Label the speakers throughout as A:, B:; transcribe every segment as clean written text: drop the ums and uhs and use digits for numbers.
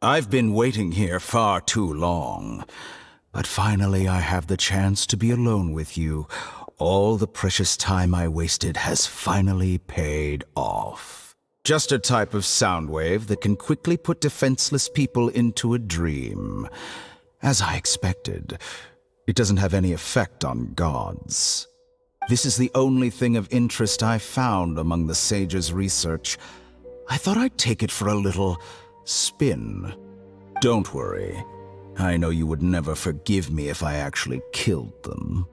A: I've been waiting here far too long, but finally I have the chance to be alone with you. All the precious time I wasted has finally paid off. Just a type of sound wave that can quickly put defenseless people into a dream. As I expected, it doesn't have any effect on gods. This is the only thing of interest I found among the sage's research. I thought I'd take it for a little spin. Don't worry. I know you would never forgive me if I actually killed them.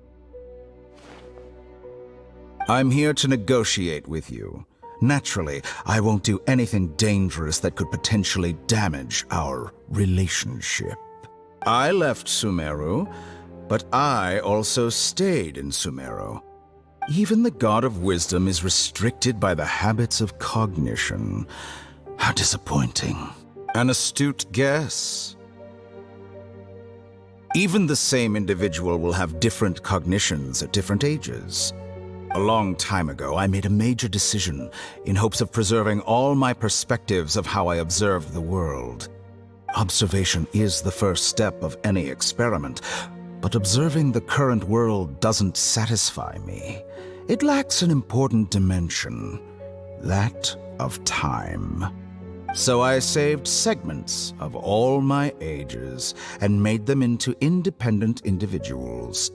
A: I'm here to negotiate with you. Naturally, I won't do anything dangerous that could potentially damage our relationship. I left Sumeru, but I also stayed in Sumeru. Even the god of wisdom is restricted by the habits of cognition. How disappointing. An astute guess. Even the same individual will have different cognitions at different ages. A long time ago, I made a major decision in hopes of preserving all my perspectives of how I observed the world. Observation is the first step of any experiment, but observing the current world doesn't satisfy me. It lacks an important dimension, that of time. So I saved segments of all my ages and made them into independent individuals.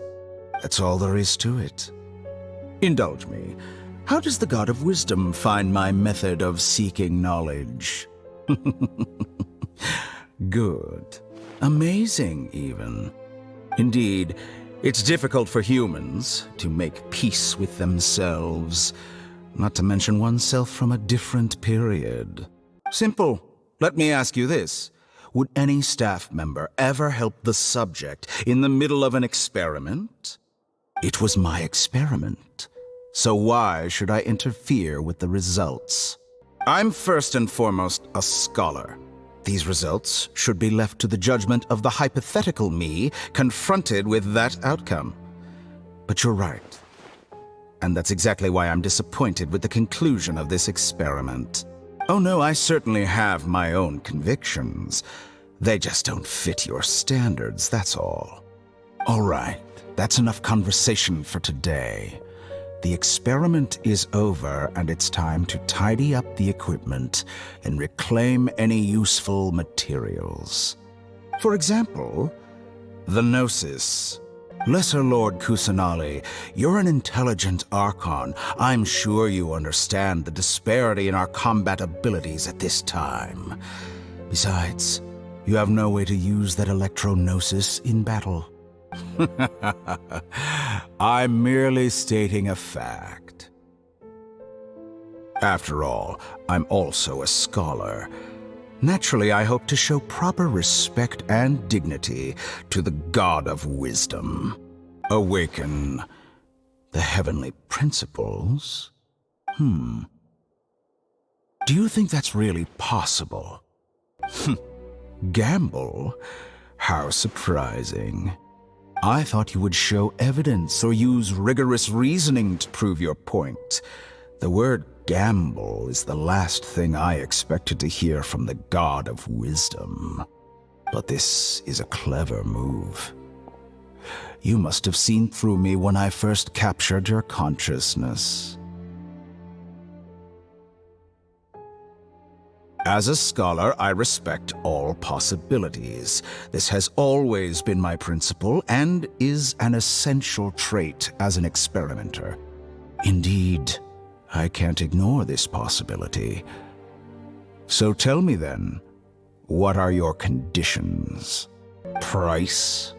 A: That's all there is to it. Indulge me. How does the god of wisdom find my method of seeking knowledge? Good. Amazing, even. Indeed, it's difficult for humans to make peace with themselves, not to mention oneself from a different period. Simple. Let me ask you this. Would any staff member ever help the subject in the middle of an experiment? It was my experiment, so why should I interfere with the results? I'm first and foremost a scholar. These results should be left to the judgment of the hypothetical me confronted with that outcome. But you're right. And that's exactly why I'm disappointed with the conclusion of this experiment. Oh no, I certainly have my own convictions. They just don't fit your standards, that's all. All right, that's enough conversation for today. The experiment is over, and it's time to tidy up the equipment and reclaim any useful materials. For example, the Gnosis. Lesser Lord Kusanali, you're an intelligent Archon. I'm sure you understand the disparity in our combat abilities at this time. Besides, you have no way to use that Electro-Gnosis in battle. I'm merely stating a fact. After all, I'm also a scholar. Naturally, I hope to show proper respect and dignity to the god of wisdom. Awaken the heavenly principles? Do you think that's really possible? Gamble? How surprising. I thought you would show evidence or use rigorous reasoning to prove your point. The word gamble is the last thing I expected to hear from the god of wisdom. But this is a clever move. You must have seen through me when I first captured your consciousness. As a scholar, I respect all possibilities. This has always been my principle and is an essential trait as an experimenter. Indeed, I can't ignore this possibility. So tell me then, what are your conditions? Price?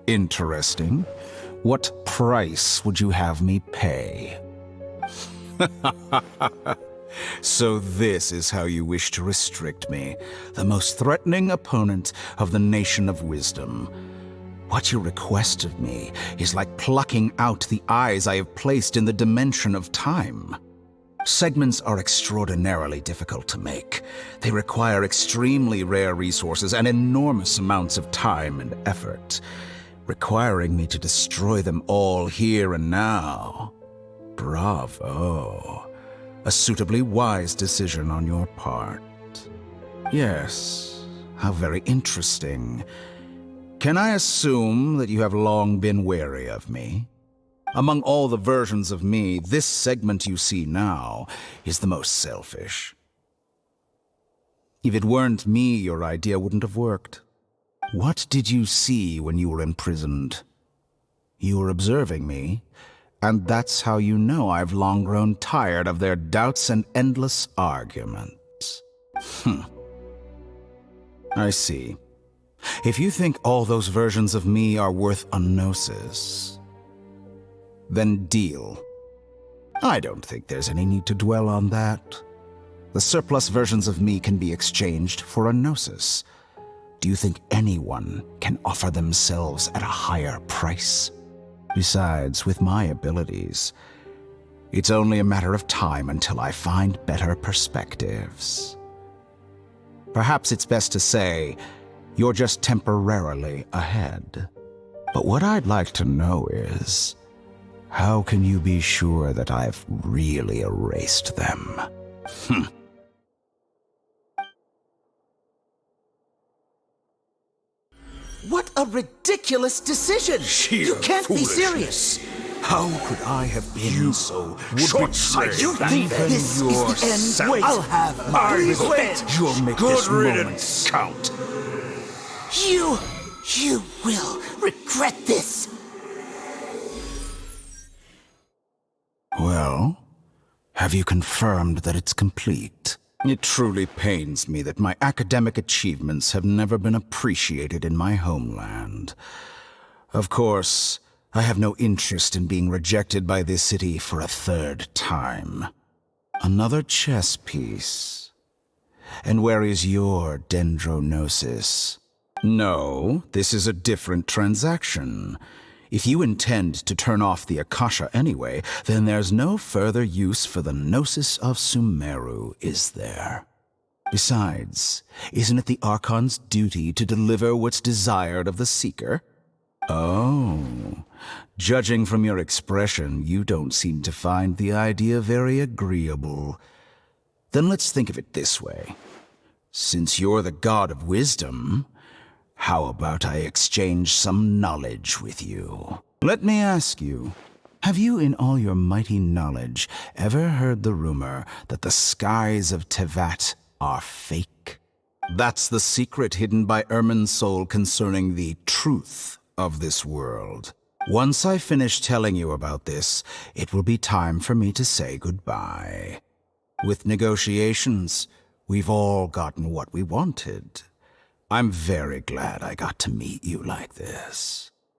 A: Interesting. What price would you have me pay? So this is how you wish to restrict me, the most threatening opponent of the Nation of Wisdom. What you request of me is like plucking out the eyes I have placed in the dimension of time. Segments are extraordinarily difficult to make. They require extremely rare resources and enormous amounts of time and effort, requiring me to destroy them all here and now. Bravo. A suitably wise decision on your part. Yes, how very interesting. Can I assume that you have long been wary of me? Among all the versions of me, this segment you see now is the most selfish. If it weren't me, your idea wouldn't have worked. What did you see when you were imprisoned? You were observing me, and that's how you know I've long grown tired of their doubts and endless arguments. I see. If you think all those versions of me are worth a gnosis, then deal. I don't think there's any need to dwell on that. The surplus versions of me can be exchanged for a gnosis. Do you think anyone can offer themselves at a higher price? Besides, with my abilities, it's only a matter of time until I find better perspectives. Perhaps it's best to say you're just temporarily ahead. But what I'd like to know is, how can you be sure that I've really erased them?
B: What a ridiculous decision! You can't be serious!
A: How could I have been so short-sighted?
B: You think this is the end? Wait, I'll have my revenge!
A: You'll make this moment count.
B: You will regret this!
A: Well, have you confirmed that it's complete? It truly pains me that my academic achievements have never been appreciated in my homeland. Of course, I have no interest in being rejected by this city for a third time. Another chess piece. And where is your dendronosis? No, this is a different transaction. If you intend to turn off the Akasha anyway, then there's no further use for the Gnosis of Sumeru, is there? Besides, isn't it the Archon's duty to deliver what's desired of the Seeker? Oh, judging from your expression, you don't seem to find the idea very agreeable. Then let's think of it this way. Since you're the god of wisdom, how about I exchange some knowledge with you? Let me ask you, have you in all your mighty knowledge ever heard the rumor that the skies of Tevat are fake? That's the secret hidden by Irminsul concerning the truth of this world. Once I finish telling you about this, it will be time for me to say goodbye. With negotiations, we've all gotten what we wanted. I'm very glad I got to meet you like this.